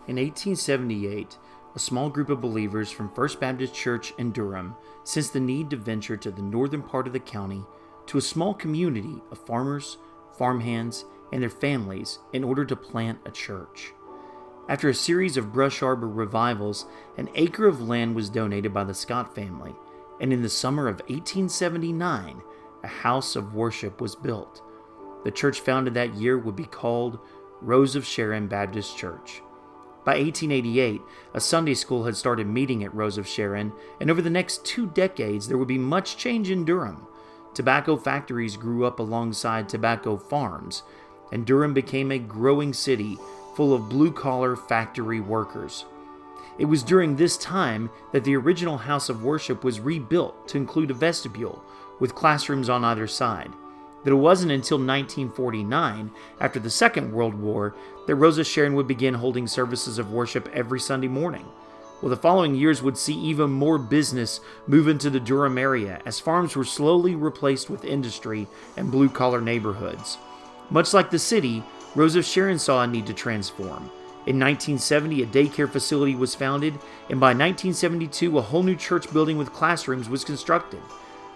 In 1878, a small group of believers from First Baptist Church in Durham sensed the need to venture to the northern part of the county to a small community of farmers, farmhands, and their families in order to plant a church. After a series of brush arbor revivals, an acre of land was donated by the Scott family, and in the summer of 1879, a house of worship was built. The church founded that year would be called Rose of Sharon Baptist Church. By 1888, a Sunday school had started meeting at Rose of Sharon, and over the next 2 decades, there would be much change in Durham. Tobacco factories grew up alongside tobacco farms, and Durham became a growing city full of blue-collar factory workers. It was during this time that the original house of worship was rebuilt to include a vestibule with classrooms on either side. But it wasn't until 1949, after the Second World War, that Rose of Sharon would begin holding services of worship every Sunday morning. Well, the following years would see even more business move into the Durham area as farms were slowly replaced with industry and blue-collar neighborhoods. Much like the city, Rose of Sharon saw a need to transform. In 1970, a daycare facility was founded, and by 1972, a whole new church building with classrooms was constructed.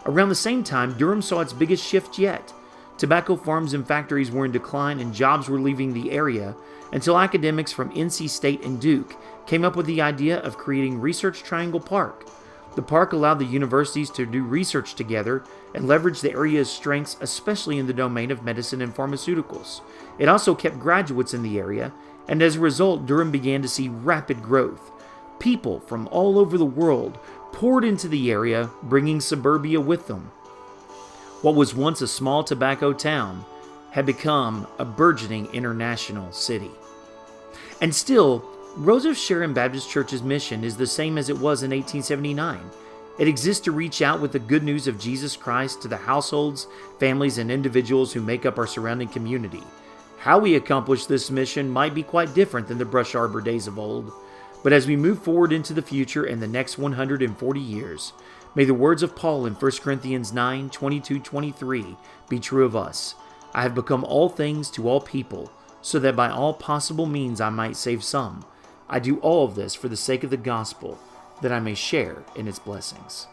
Around the same time, Durham saw its biggest shift yet. Tobacco farms and factories were in decline and jobs were leaving the area until academics from NC State and Duke came up with the idea of creating Research Triangle Park. The park allowed the universities to do research together and leverage the area's strengths, especially in the domain of medicine and pharmaceuticals. It also kept graduates in the area, and as a result, Durham began to see rapid growth. People from all over the world poured into the area, bringing suburbia with them. What was once a small tobacco town had become a burgeoning international city. And still, Rose of Sharon Baptist Church's mission is the same as it was in 1879. It exists to reach out with the good news of Jesus Christ to the households, families, and individuals who make up our surrounding community. How we accomplish this mission might be quite different than the brush arbor days of old, but as we move forward into the future and the next 140 years, may the words of Paul in 1 Corinthians 9:22-23 be true of us. I have become all things to all people, so that by all possible means I might save some. I do all of this for the sake of the gospel, that I may share in its blessings.